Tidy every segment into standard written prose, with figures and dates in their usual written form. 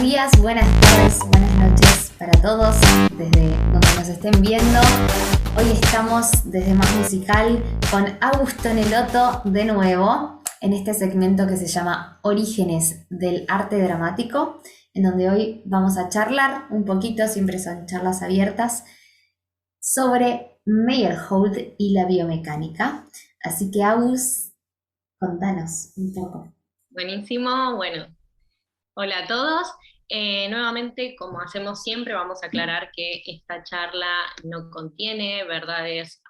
días, buenas tardes, buenas noches para todos, desde donde nos estén viendo. Hoy estamos desde Más Musical con Augusto Nelotto de nuevo, en este segmento que se llama Orígenes del Arte Dramático, en donde hoy vamos a charlar un poquito, siempre son charlas abiertas, sobre Meyerhold y la biomecánica. Así que Agus, contanos un poco. Buenísimo, bueno, hola a todos. Nuevamente, como hacemos siempre, vamos a aclarar que esta charla no contiene verdades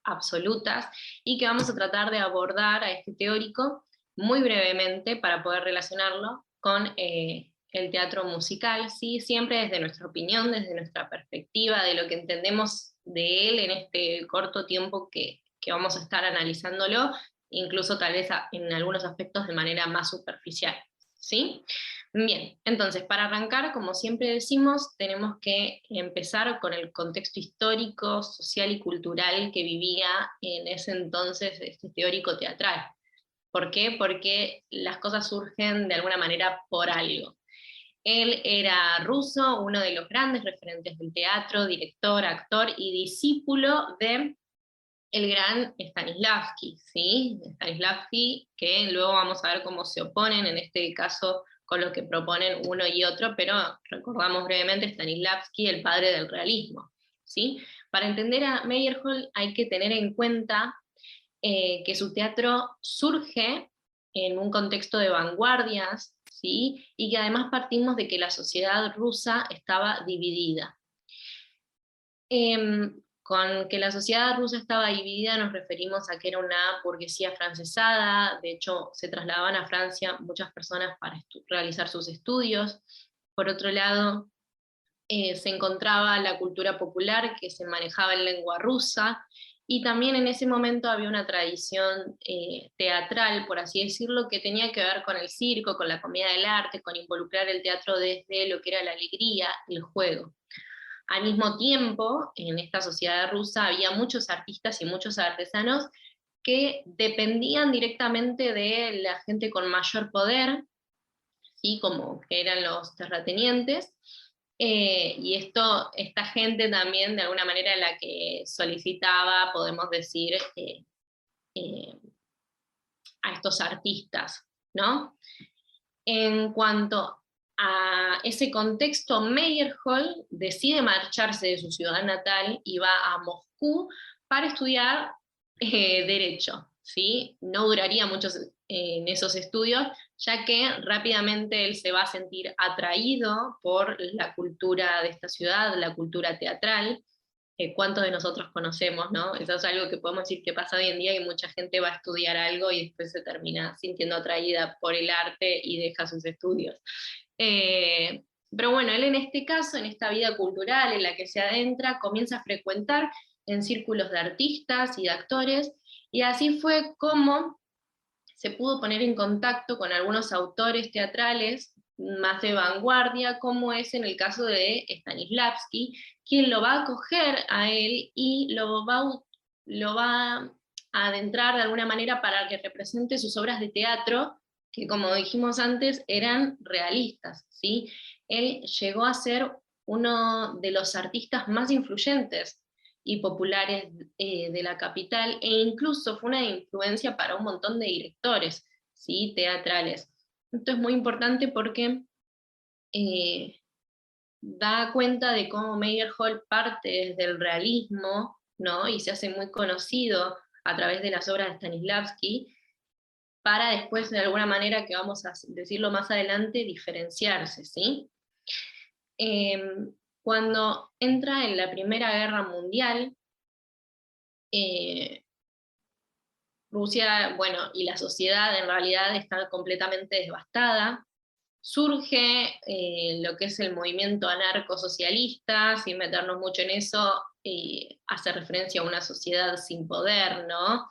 absolutas y que vamos a tratar de abordar a este teórico muy brevemente para poder relacionarlo con el teatro musical, ¿sí? Siempre desde nuestra opinión, desde nuestra perspectiva, de lo que entendemos de él en este corto tiempo que vamos a estar analizándolo, incluso tal vez en algunos aspectos de manera más superficial, ¿sí? Bien, entonces para arrancar, como siempre decimos, tenemos que empezar con el contexto histórico, social y cultural que vivía en ese entonces este teórico teatral. ¿Por qué? Porque las cosas surgen de alguna manera por algo. Él era ruso, uno de los grandes referentes del teatro, director, actor y discípulo de el gran Stanislavski, ¿sí? Stanislavski, que luego vamos a ver cómo se oponen en este caso con lo que proponen uno y otro, pero recordamos brevemente Stanislavski, el padre del realismo, ¿sí? Para entender a Meyerhold hay que tener en cuenta que su teatro surge en un contexto de vanguardias, ¿sí? Y que además partimos de que la sociedad rusa estaba dividida. Con que la sociedad rusa estaba dividida nos referimos a que era una burguesía francesada, de hecho se trasladaban a Francia muchas personas para realizar sus estudios. Por otro lado, se encontraba la cultura popular que se manejaba en lengua rusa, y también en ese momento había una tradición teatral, por así decirlo, que tenía que ver con el circo, con la comedia del arte, con involucrar el teatro desde lo que era la alegría, el juego. Al mismo tiempo, en esta sociedad rusa había muchos artistas y muchos artesanos que dependían directamente de la gente con mayor poder, ¿sí? Como que eran los terratenientes, y esta gente también de alguna manera la que solicitaba, podemos decir, eh, a estos artistas, ¿no? En cuanto a ese contexto, Meyerhold decide marcharse de su ciudad natal y va a Moscú para estudiar Derecho, ¿sí? No duraría mucho en esos estudios, ya que rápidamente él se va a sentir atraído por la cultura de esta ciudad, la cultura teatral. ¿Cuántos de nosotros conocemos, no? Eso es algo que podemos decir que pasa hoy en día, y mucha gente va a estudiar algo y después se termina sintiendo atraída por el arte y deja sus estudios. Pero bueno, él en este caso, en esta vida cultural en la que se adentra, comienza a frecuentar en círculos de artistas y de actores, y así fue como se pudo poner en contacto con algunos autores teatrales más de vanguardia, como es en el caso de Stanislavski, quien lo va a acoger a él y lo va a adentrar de alguna manera para que represente sus obras de teatro, que como dijimos antes, eran realistas, ¿sí? Él llegó a ser uno de los artistas más influyentes y populares de la capital, e incluso fue una influencia para un montón de directores, ¿sí? Teatrales. Esto es muy importante porque eh, da cuenta de cómo Meyerhold parte desde el realismo, ¿no? Y se hace muy conocido a través de las obras de Stanislavski, para después, de alguna manera, que vamos a decirlo más adelante, diferenciarse, ¿sí? Cuando entra en la Primera Guerra Mundial, eh, Rusia, bueno, y la sociedad en realidad está completamente devastada. Surge lo que es el movimiento anarcosocialista, sin meternos mucho en eso, hace referencia a una sociedad sin poder, ¿no?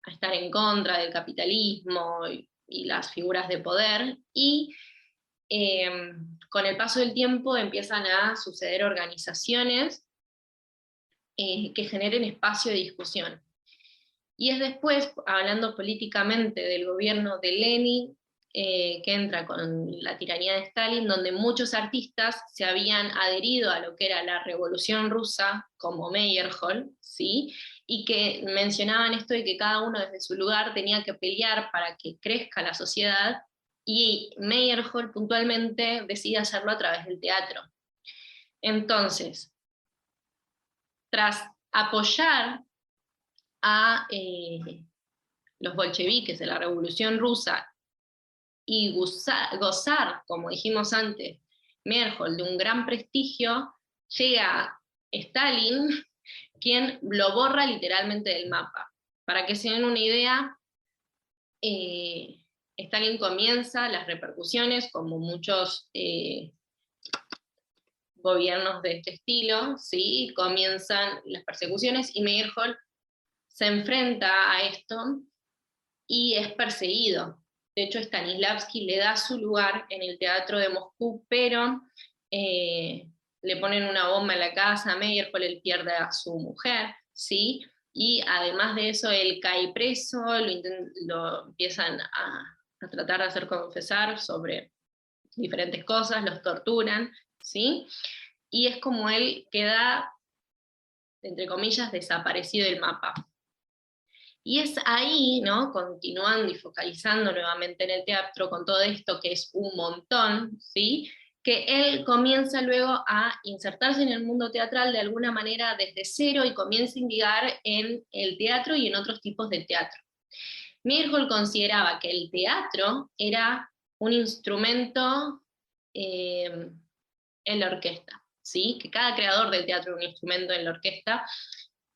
A estar en contra del capitalismo y las figuras de poder, y eh, con el paso del tiempo empiezan a suceder organizaciones que generen espacio de discusión. Y es después, hablando políticamente del gobierno de Lenin, que entra con la tiranía de Stalin, donde muchos artistas se habían adherido a lo que era la Revolución Rusa, como Meyerhold, ¿sí? Y que mencionaban esto de que cada uno desde su lugar tenía que pelear para que crezca la sociedad, y Meyerhold puntualmente decide hacerlo a través del teatro. Entonces, tras apoyar a los bolcheviques de la Revolución Rusa y gozar, como dijimos antes, Meyerhold de un gran prestigio, llega Stalin, quien lo borra literalmente del mapa. Para que se den una idea, Stalin comienza las repercusiones, como muchos gobiernos de este estilo, ¿sí? Comienzan las persecuciones y Meyerhold se enfrenta a esto y es perseguido. De hecho, Stanislavski le da su lugar en el teatro de Moscú, pero le ponen una bomba en la casa, Meyerhold él pierde a su mujer, ¿sí? Y además de eso, él cae preso, lo empiezan a tratar de hacer confesar sobre diferentes cosas, los torturan, ¿sí? Y es como él queda, entre comillas, desaparecido del mapa. Y es ahí, ¿no? Continuando y focalizando nuevamente en el teatro con todo esto, que es un montón, ¿sí? Que él comienza luego a insertarse en el mundo teatral de alguna manera desde cero y comienza a indicar en el teatro y en otros tipos de teatro. Meyerhold consideraba que el teatro era un instrumento en la orquesta, ¿sí? Que cada creador del teatro era un instrumento en la orquesta,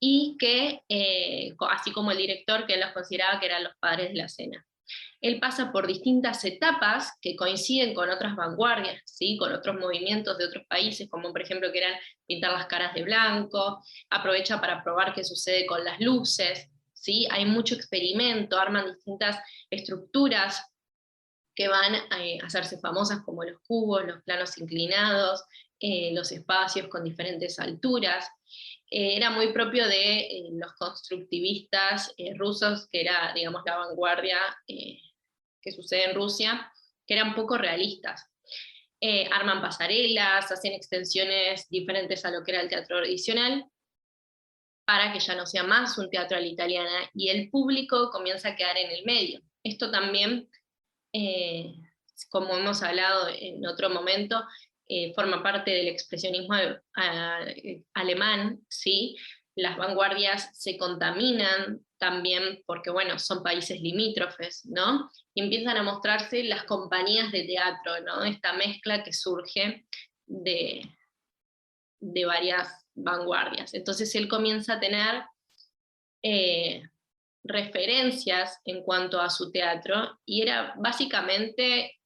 y que, así como el director, que él los consideraba que eran los padres de la escena. Él pasa por distintas etapas que coinciden con otras vanguardias, ¿sí? Con otros movimientos de otros países, como por ejemplo que eran pintar las caras de blanco, aprovecha para probar qué sucede con las luces, ¿sí? Hay mucho experimento, arman distintas estructuras que van a hacerse famosas, como los cubos, los planos inclinados, los espacios con diferentes alturas. Era muy propio de los constructivistas rusos, que era, digamos, la vanguardia que sucede en Rusia, que eran poco realistas. Arman pasarelas, hacen extensiones diferentes a lo que era el teatro tradicional, para que ya no sea más un teatro a la italiana, y el público comienza a quedar en el medio. Esto también, como hemos hablado en otro momento, forma parte del expresionismo alemán, ¿sí? Las vanguardias se contaminan también porque, bueno, son países limítrofes, ¿no? Y empiezan a mostrarse las compañías de teatro, ¿no? Esta mezcla que surge de varias vanguardias. Entonces él comienza a tener referencias en cuanto a su teatro, y era básicamente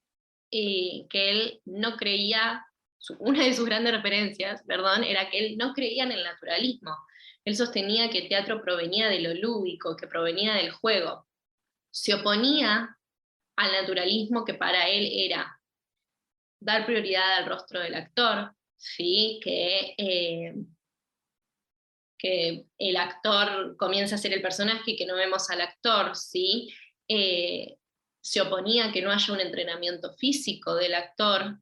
que él no creía, una de sus grandes referencias, perdón, era que él no creía en el naturalismo. Él sostenía que el teatro provenía de lo lúdico, que provenía del juego. Se oponía al naturalismo, que para él era dar prioridad al rostro del actor, ¿sí? Que el actor comienza a ser el personaje y que no vemos al actor, ¿sí? Se oponía a que no haya un entrenamiento físico del actor,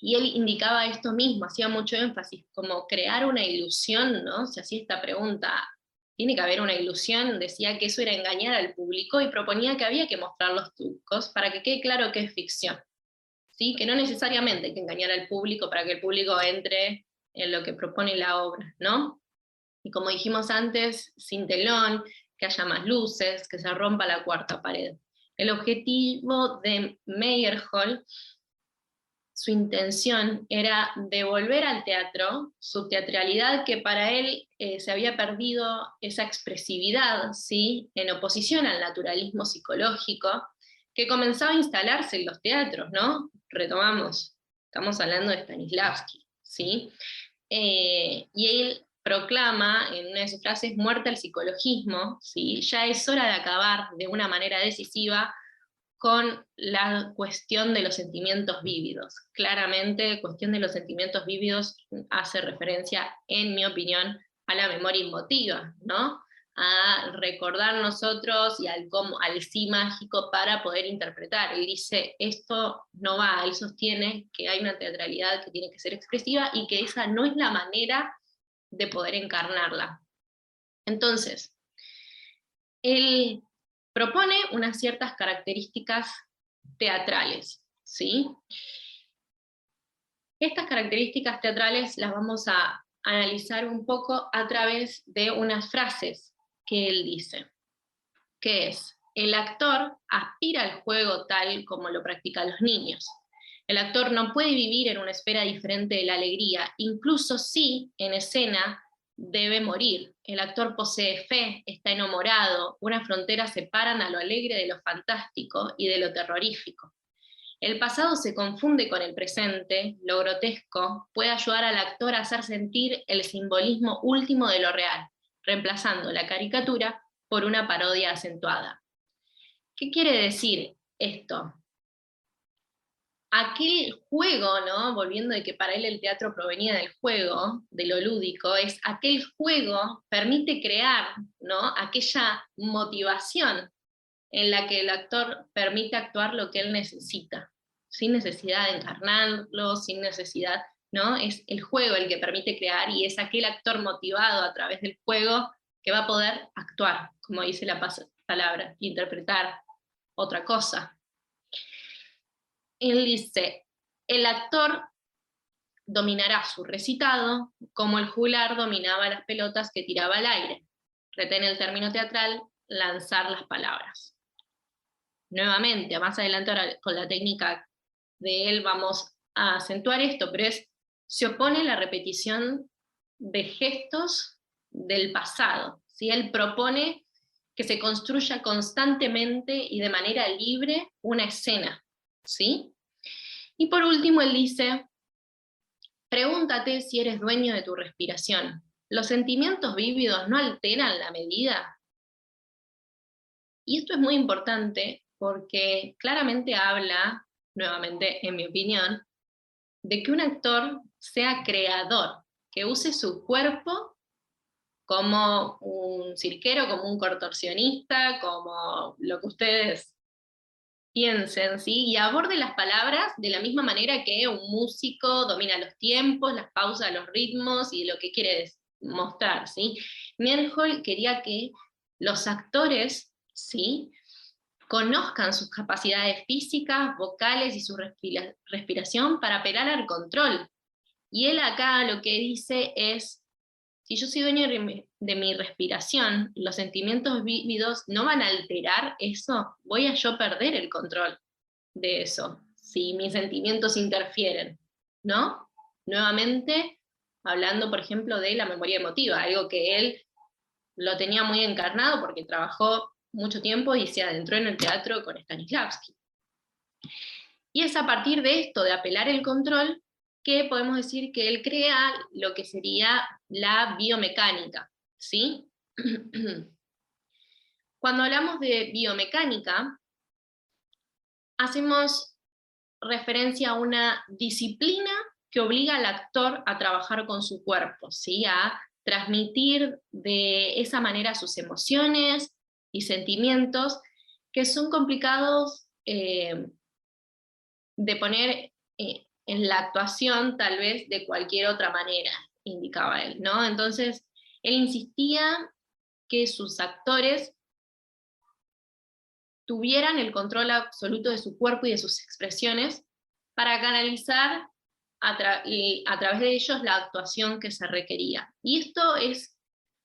y él indicaba esto mismo, hacía mucho énfasis, como crear una ilusión, ¿no? Se hacía esta pregunta, ¿tiene que haber una ilusión? Decía que eso era engañar al público, y proponía que había que mostrar los trucos para que quede claro que es ficción, ¿sí? Que no necesariamente hay que engañar al público para que el público entre en lo que propone la obra, ¿no? Y como dijimos antes, sin telón, que haya más luces, que se rompa la cuarta pared. El objetivo de Meyerhold, su intención era devolver al teatro su teatralidad, que para él se había perdido esa expresividad, ¿sí? En oposición al naturalismo psicológico, que comenzaba a instalarse en los teatros, ¿no? Retomamos, estamos hablando de Stanislavski, ¿sí? Y él proclama en una de sus frases: muerte al psicologismo, ¿sí? Ya es hora de acabar de una manera decisiva con la cuestión de los sentimientos vívidos. Claramente, cuestión de los sentimientos vívidos hace referencia, en mi opinión, a la memoria emotiva, ¿no? a recordar nosotros y al sí mágico para poder interpretar. Él dice, esto no va, él sostiene que hay una teatralidad que tiene que ser expresiva y que esa no es la manera de poder encarnarla. Entonces, él propone unas ciertas características teatrales, ¿sí? Estas características teatrales las vamos a analizar un poco a través de unas frases que él dice, que es: el actor aspira al juego tal como lo practican los niños. El actor no puede vivir en una esfera diferente de la alegría, incluso si en escena debe morir. El actor posee fe, está enamorado, unas fronteras separan a lo alegre de lo fantástico y de lo terrorífico. El pasado se confunde con el presente, lo grotesco puede ayudar al actor a hacer sentir el simbolismo último de lo real, reemplazando la caricatura por una parodia acentuada. ¿Qué quiere decir esto? Aquel juego, ¿no? Volviendo de que para él el teatro provenía del juego, de lo lúdico, es aquel juego permite crear, ¿no? Aquella motivación en la que el actor permite actuar lo que él necesita, sin necesidad de encarnarlo, sin necesidad, ¿no? Es el juego el que permite crear y es aquel actor motivado a través del juego que va a poder actuar, como dice la palabra, interpretar otra cosa. Él dice, el actor dominará su recitado como el juglar dominaba las pelotas que tiraba al aire. Retén el término teatral, lanzar las palabras. Nuevamente, más adelante ahora con la técnica de él vamos a acentuar esto, pero se opone a la repetición de gestos del pasado, ¿sí? Él propone que se construya constantemente y de manera libre una escena, ¿sí? Y por último él dice, pregúntate si eres dueño de tu respiración. ¿Los sentimientos vívidos no alteran la medida? Y esto es muy importante porque claramente habla, nuevamente en mi opinión, de que un actor sea creador, que use su cuerpo como un cirquero, como un contorsionista, como lo que ustedes piensen, ¿sí? Y aborde las palabras de la misma manera que un músico domina los tiempos, las pausas, los ritmos y lo que quiere mostrar, ¿sí? Meyerhold quería que los actores, ¿sí?, conozcan sus capacidades físicas, vocales y su respiración para apelar al control. Y él acá lo que dice es, si yo soy dueño de mi respiración, los sentimientos vívidos no van a alterar eso, voy a yo perder el control de eso, si mis sentimientos interfieren, ¿no? Nuevamente, hablando, por ejemplo, de la memoria emotiva, algo que él lo tenía muy encarnado porque trabajó mucho tiempo y se adentró en el teatro con Stanislavski. Y es a partir de esto, de apelar el control, que podemos decir que él crea lo que sería la biomecánica, ¿sí? Cuando hablamos de biomecánica, hacemos referencia a una disciplina que obliga al actor a trabajar con su cuerpo, ¿sí? A transmitir de esa manera sus emociones y sentimientos que son complicados de poner en la actuación tal vez de cualquier otra manera, indicaba él, ¿no? Entonces, él insistía que sus actores tuvieran el control absoluto de su cuerpo y de sus expresiones para canalizar a través de ellos la actuación que se requería. Y esto es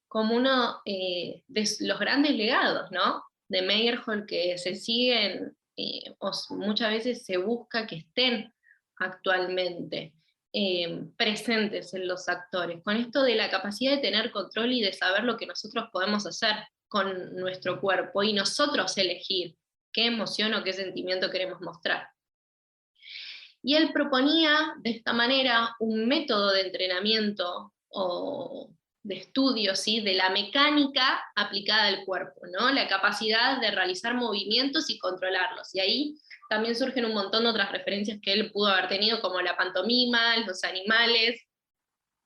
como uno de los grandes legados, ¿no?, de Meyerhold, que se siguen, o muchas veces se busca que estén actualmente presentes en los actores, con esto de la capacidad de tener control y de saber lo que nosotros podemos hacer con nuestro cuerpo, y nosotros elegir qué emoción o qué sentimiento queremos mostrar. Y él proponía de esta manera un método de entrenamiento o de estudio, ¿sí?, de la mecánica aplicada al cuerpo, ¿no?, la capacidad de realizar movimientos y controlarlos. Y ahí también surgen un montón de otras referencias que él pudo haber tenido, como la pantomima, los animales,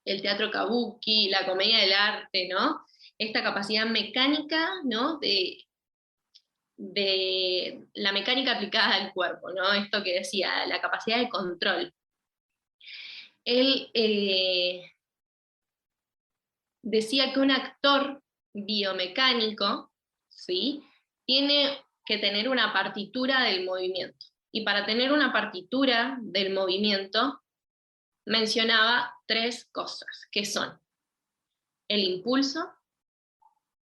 el teatro kabuki, la comedia del arte, ¿no? esta capacidad mecánica, ¿no? de la mecánica aplicada al cuerpo, ¿no? Esto que decía, la capacidad de control. Él decía que un actor biomecánico, ¿sí?, tiene que tener una partitura del movimiento. Y para tener una partitura del movimiento, mencionaba 3 cosas, que son el impulso,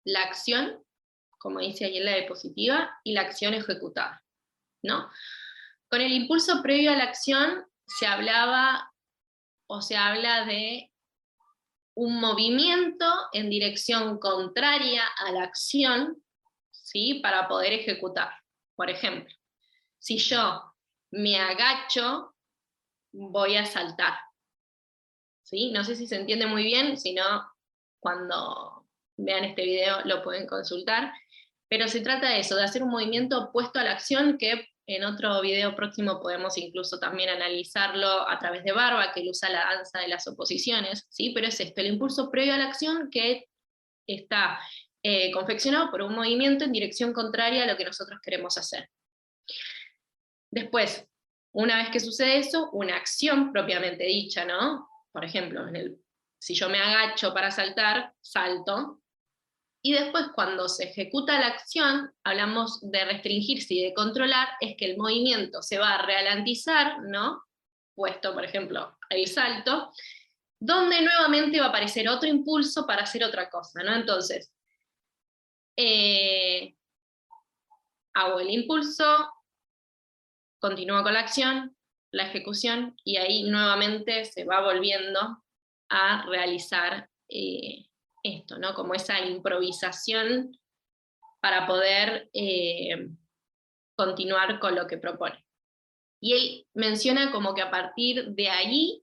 la acción, como dice ahí en la diapositiva, y la acción ejecutada, ¿no? Con el impulso previo a la acción se hablaba, o se habla de un movimiento en dirección contraria a la acción, ¿sí?, para poder ejecutar. Por ejemplo, si yo me agacho, voy a saltar, ¿sí? No sé si se entiende muy bien, si no, cuando vean este video lo pueden consultar, pero se trata de eso, de hacer un movimiento opuesto a la acción, que en otro video próximo podemos incluso también analizarlo a través de Barba, que él usa la danza de las oposiciones, ¿sí? Pero es esto, el impulso previo a la acción que está confeccionado por un movimiento en dirección contraria a lo que nosotros queremos hacer. Después, una vez que sucede eso, una acción propiamente dicha, ¿no? Por ejemplo, si yo me agacho para saltar, salto. Y después, cuando se ejecuta la acción, hablamos de restringirse y de controlar, es que el movimiento se va a ralentizar, ¿no? Puesto, por ejemplo, el salto, donde nuevamente va a aparecer otro impulso para hacer otra cosa, ¿no? Entonces, hago el impulso, continúo con la acción, la ejecución, y ahí nuevamente se va volviendo a realizar esto, ¿no? Como esa improvisación para poder continuar con lo que propone. Y él menciona como que a partir de ahí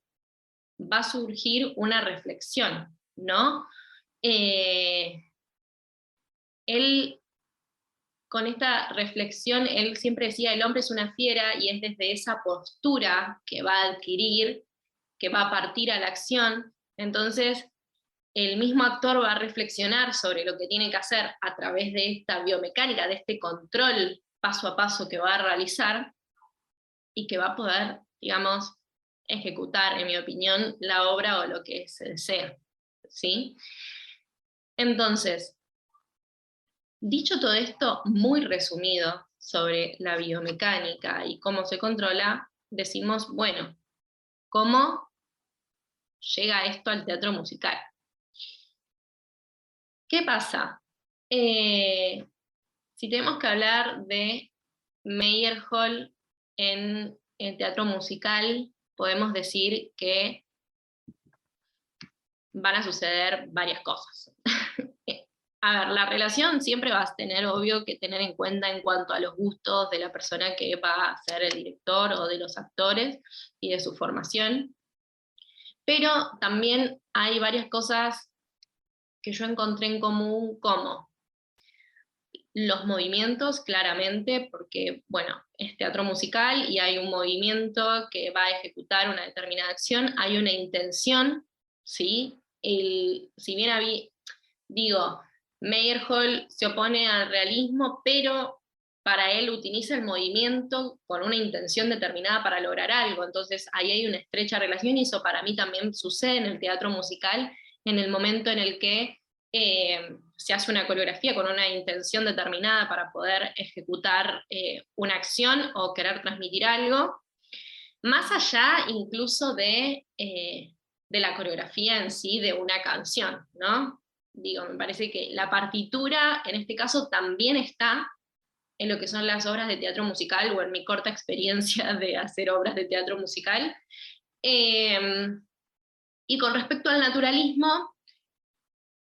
va a surgir una reflexión, ¿no? Él, con esta reflexión, él siempre decía, el hombre es una fiera, y es desde esa postura que va a adquirir, que va a partir a la acción. Entonces, el mismo actor va a reflexionar sobre lo que tiene que hacer a través de esta biomecánica, de este control paso a paso que va a realizar, y que va a poder, digamos, ejecutar, en mi opinión, la obra o lo que se desea, ¿sí? Entonces, dicho todo esto muy resumido sobre la biomecánica y cómo se controla, decimos, bueno, ¿cómo llega esto al teatro musical? ¿Qué pasa? Si tenemos que hablar de Meyerhold en el teatro musical, podemos decir que van a suceder varias cosas. A ver, la relación siempre vas a tener, obvio, que tener en cuenta en cuanto a los gustos de la persona que va a ser el director o de los actores y de su formación, pero también hay varias cosas que yo encontré en común, como los movimientos, claramente, porque, bueno, es teatro musical y hay un movimiento que va a ejecutar una determinada acción, hay una intención, ¿sí? Si bien digo, Meyerhold se opone al realismo, pero para él utiliza el movimiento con una intención determinada para lograr algo, entonces ahí hay una estrecha relación, y eso para mí también sucede en el teatro musical, en el momento en el que se hace una coreografía con una intención determinada para poder ejecutar una acción o querer transmitir algo, más allá incluso de la coreografía en sí de una canción, ¿no? Digo, me parece que la partitura, en este caso, también está en lo que son las obras de teatro musical, o en mi corta experiencia de hacer obras de teatro musical. Y con respecto al naturalismo,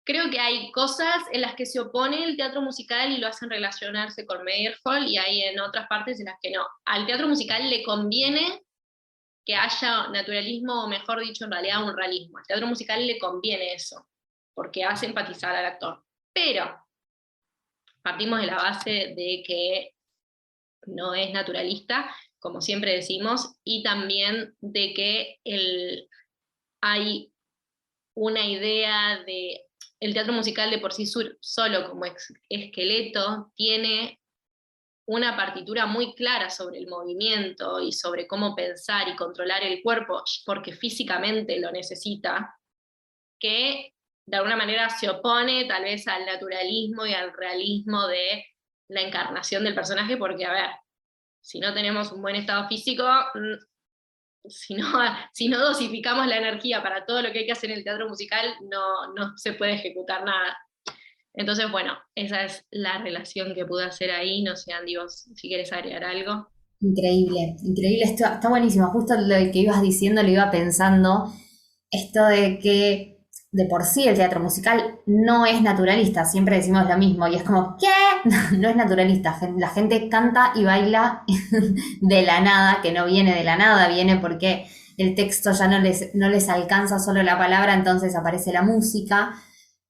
creo que hay cosas en las que se opone el teatro musical y lo hacen relacionarse con Meyerhold, y hay en otras partes en las que no. Al teatro musical le conviene que haya naturalismo, o mejor dicho, en realidad un realismo. Al teatro musical le conviene eso, porque hace empatizar al actor. Pero partimos de la base de que no es naturalista, como siempre decimos, y también de que hay una idea de el teatro musical de por sí solo como esqueleto tiene una partitura muy clara sobre el movimiento y sobre cómo pensar y controlar el cuerpo, porque físicamente lo necesita, que de alguna manera se opone tal vez al naturalismo y al realismo de la encarnación del personaje, porque, a ver, si no tenemos un buen estado físico, si no dosificamos la energía para todo lo que hay que hacer en el teatro musical, no se puede ejecutar nada. Entonces, bueno, esa es la relación que pude hacer ahí. No sé, Andy, vos si quieres agregar algo. Increíble, increíble, está buenísimo. Justo lo que ibas diciendo lo iba pensando, esto de que de por sí el teatro musical no es naturalista, siempre decimos lo mismo y es como, ¿qué? No es naturalista, la gente canta y baila de la nada, que no viene de la nada, viene porque el texto ya no les alcanza solo la palabra, entonces aparece la música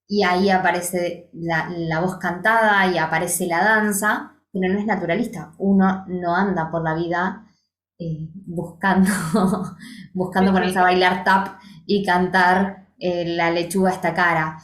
y ahí aparece la voz cantada y aparece la danza, pero no es naturalista. Uno no anda por la vida buscando, buscando Sí, ponerse a sí, bailar tap y cantar la lechuga esta cara.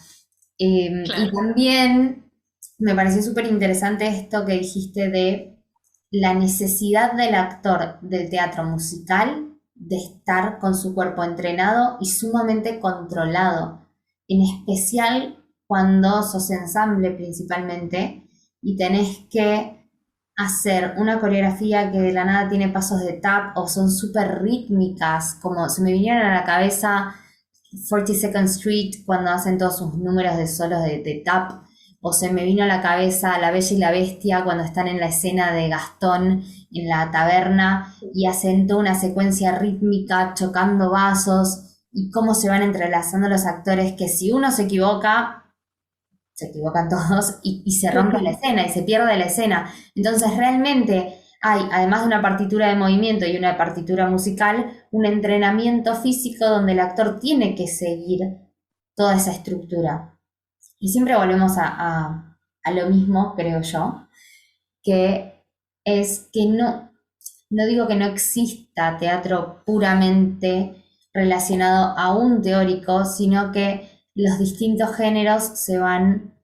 Y claro. también me pareció súper interesante esto que dijiste de la necesidad del actor del teatro musical de estar con su cuerpo entrenado y sumamente controlado, en especial cuando sos ensamble principalmente y tenés que hacer una coreografía que de la nada tiene pasos de tap o son súper rítmicas, como se me vinieron a la cabeza 42nd Street cuando hacen todos sus números de solos de tap, o se me vino a la cabeza La Bella y la Bestia cuando están en la escena de Gastón en la taberna y hacen toda una secuencia rítmica chocando vasos y cómo se van entrelazando los actores que si uno se equivocan todos y se rompe la escena y se pierde la escena. Entonces realmente hay, además de una partitura de movimiento y una partitura musical, un entrenamiento físico donde el actor tiene que seguir toda esa estructura. Y siempre volvemos a lo mismo, creo yo, que es que no digo que no exista teatro puramente relacionado a un teórico, sino que los distintos géneros se van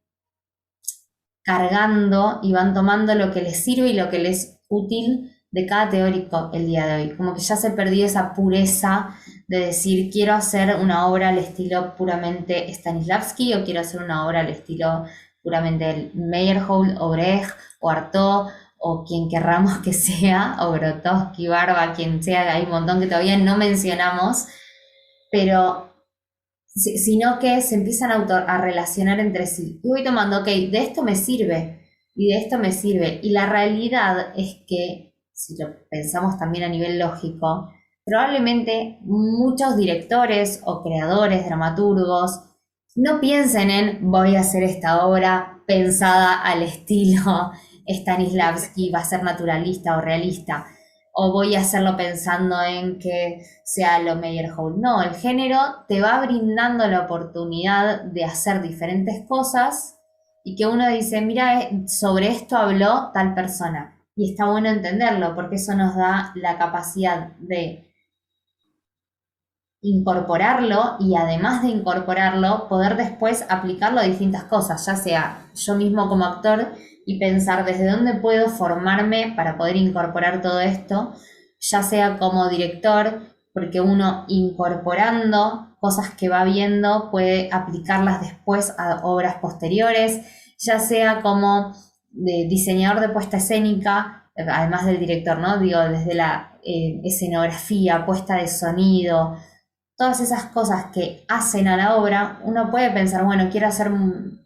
cargando y van tomando lo que les sirve y lo que les es útil de cada teórico el día de hoy. Como que ya se perdió esa pureza de decir quiero hacer una obra al estilo puramente Stanislavski o quiero hacer una obra al estilo puramente Meyerhold o Brecht o Artaud o quien querramos que sea, o Grotowski, Barba, quien sea, hay un montón que todavía no mencionamos, pero sino que se empiezan a relacionar entre sí. Y voy tomando, ok, de esto me sirve y de esto me sirve. Y la realidad es que, si lo pensamos también a nivel lógico, probablemente muchos directores o creadores, dramaturgos, no piensen en voy a hacer esta obra pensada al estilo Stanislavski, va a ser naturalista o realista, o voy a hacerlo pensando en que sea lo Meyerhold. No, el género te va brindando la oportunidad de hacer diferentes cosas y que uno dice, mira, sobre esto habló tal persona. Y está bueno entenderlo porque eso nos da la capacidad de incorporarlo y además de incorporarlo, poder después aplicarlo a distintas cosas, ya sea yo mismo como actor y pensar desde dónde puedo formarme para poder incorporar todo esto, ya sea como director, porque uno incorporando cosas que va viendo puede aplicarlas después a obras posteriores, ya sea como de diseñador de puesta escénica, además del director, ¿no? Digo, desde la escenografía, puesta de sonido, todas esas cosas que hacen a la obra, uno puede pensar, bueno, quiero hacer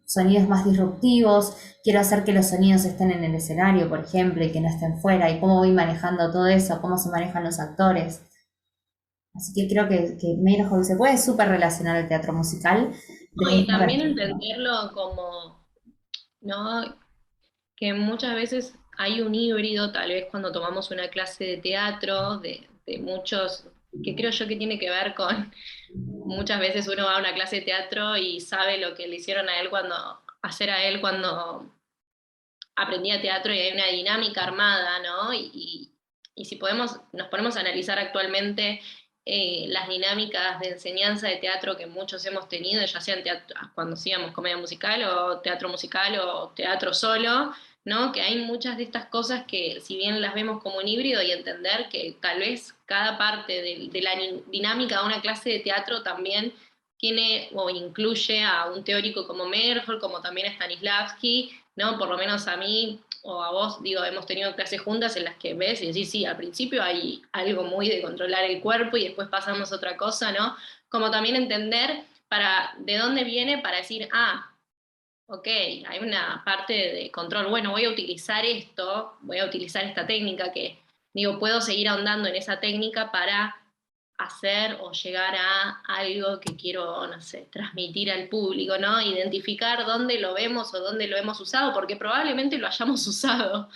sonidos más disruptivos, quiero hacer que los sonidos estén en el escenario, por ejemplo, y que no estén fuera, y cómo voy manejando todo eso, cómo se manejan los actores. Así que creo que Meyerhold se puede súper relacionar al teatro musical No, desde y esta también perspectiva. entenderlo como, ¿no? Que muchas veces hay un híbrido, tal vez cuando tomamos una clase de teatro, de muchos, que creo yo que tiene que ver con, muchas veces uno va a una clase de teatro y sabe lo que le hicieron a él hacer a él cuando aprendía teatro y hay una dinámica armada, ¿no? Y si nos ponemos a analizar actualmente las dinámicas de enseñanza de teatro que muchos hemos tenido, ya sea cuando hacíamos comedia musical o teatro musical o teatro solo, ¿no? Que hay muchas de estas cosas que si bien las vemos como un híbrido y entender que tal vez cada parte de la dinámica de una clase de teatro también tiene o incluye a un teórico como Merkel, como también a Stanislavski, ¿no? Por lo menos a mí o a vos, digo, hemos tenido clases juntas en las que ves y decís, sí, al principio hay algo muy de controlar el cuerpo y después pasamos a otra cosa, ¿no? Como también entender de dónde viene para decir, ok, hay una parte de control, bueno, voy a utilizar esto, voy a utilizar esta técnica que, digo, puedo seguir ahondando en esa técnica para hacer o llegar a algo que quiero, no sé, transmitir al público, ¿no? Identificar dónde lo vemos o dónde lo hemos usado, porque probablemente lo hayamos usado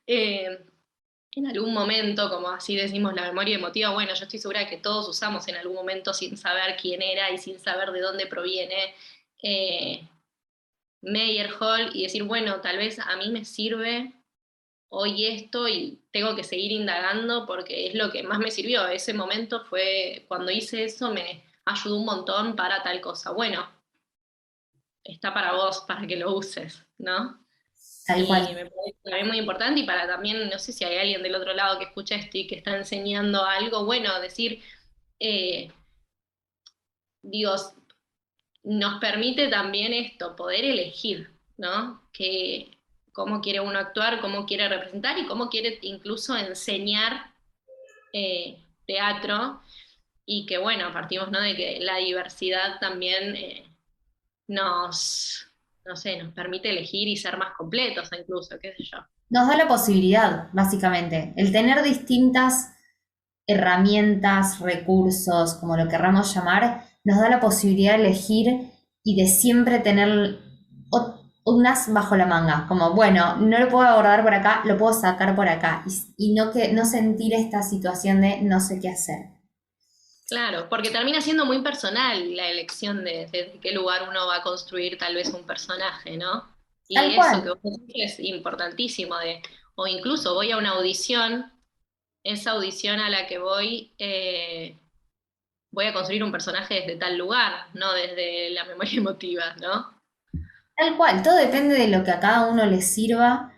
en algún momento, como así decimos la memoria emotiva, bueno, yo estoy segura de que todos usamos en algún momento sin saber quién era y sin saber de dónde proviene Meyerhold, y decir, bueno, tal vez a mí me sirve hoy esto y tengo que seguir indagando porque es lo que más me sirvió. Ese momento fue, cuando hice eso, me ayudó un montón para tal cosa. Bueno, está para vos, para que lo uses, ¿no? Tal cual. Y me parece también muy importante, y para también, no sé si hay alguien del otro lado que escucha esto y que está enseñando algo, bueno, decir, digo, nos permite también esto, poder elegir, ¿no? Cómo quiere uno actuar, cómo quiere representar y cómo quiere incluso enseñar teatro, y que bueno, partimos, ¿no?, de que la diversidad también nos permite elegir y ser más completos incluso, qué sé yo. Nos da la posibilidad, básicamente, el tener distintas herramientas, recursos, como lo querramos llamar, nos da la posibilidad de elegir y de siempre tener un as bajo la manga, como bueno, no lo puedo abordar por acá, lo puedo sacar por acá, y no sentir esta situación de no sé qué hacer. Claro, porque termina siendo muy personal la elección de qué lugar uno va a construir tal vez un personaje, ¿no? Y Tal eso cual. que vos decís es importantísimo, o incluso voy a una audición, esa audición a la que voy a construir un personaje desde tal lugar, no desde la memoria emotiva, ¿no? Tal cual, todo depende de lo que a cada uno le sirva,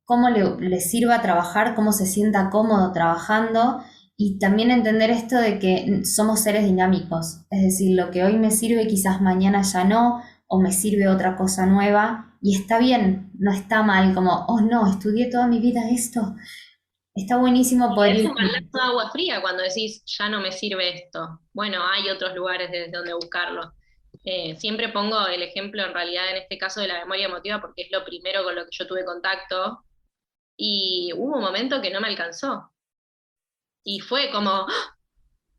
cómo le sirva trabajar, cómo se sienta cómodo trabajando, y también entender esto de que somos seres dinámicos, es decir, lo que hoy me sirve quizás mañana ya no, o me sirve otra cosa nueva, y está bien, no está mal, como, oh no, estudié toda mi vida esto. Está buenísimo poder Es ir. un baldazo de agua fría cuando decís, ya no me sirve esto. Bueno, hay otros lugares desde donde buscarlo. Siempre pongo el ejemplo, en realidad, en este caso de la memoria emotiva, porque es lo primero con lo que yo tuve contacto, y hubo un momento que no me alcanzó. Y fue como, ¡ah!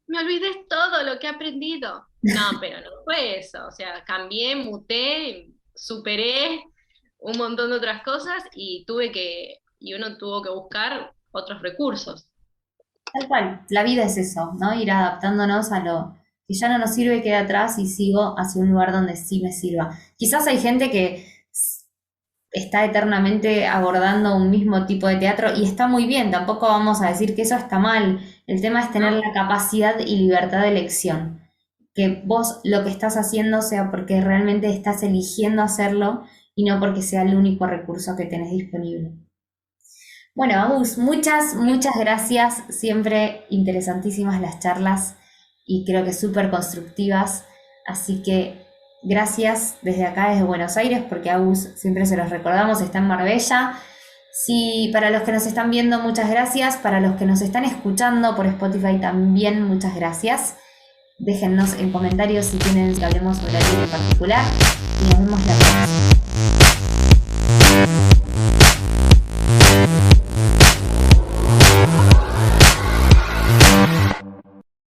Me olvidé todo lo que he aprendido. No, pero no fue eso. O sea, cambié, muté, superé un montón de otras cosas y uno tuvo que buscar otros recursos. Tal cual, la vida es eso, ¿no? Ir adaptándonos a lo que ya no nos sirve, queda atrás y sigo hacia un lugar donde sí me sirva. Quizás hay gente que está eternamente abordando un mismo tipo de teatro y está muy bien, tampoco vamos a decir que eso está mal. El tema es tener la capacidad y libertad de elección. Que vos lo que estás haciendo sea porque realmente estás eligiendo hacerlo y no porque sea el único recurso que tenés disponible. Bueno, Agus, muchas gracias. Siempre interesantísimas las charlas y creo que súper constructivas. Así que gracias desde acá, desde Buenos Aires, porque Agus, siempre se los recordamos, está en Marbella. Sí, para los que nos están viendo, muchas gracias. Para los que nos están escuchando por Spotify también, muchas gracias. Déjennos en comentarios si quieren que hablemos sobre algo en particular. Y nos vemos la próxima.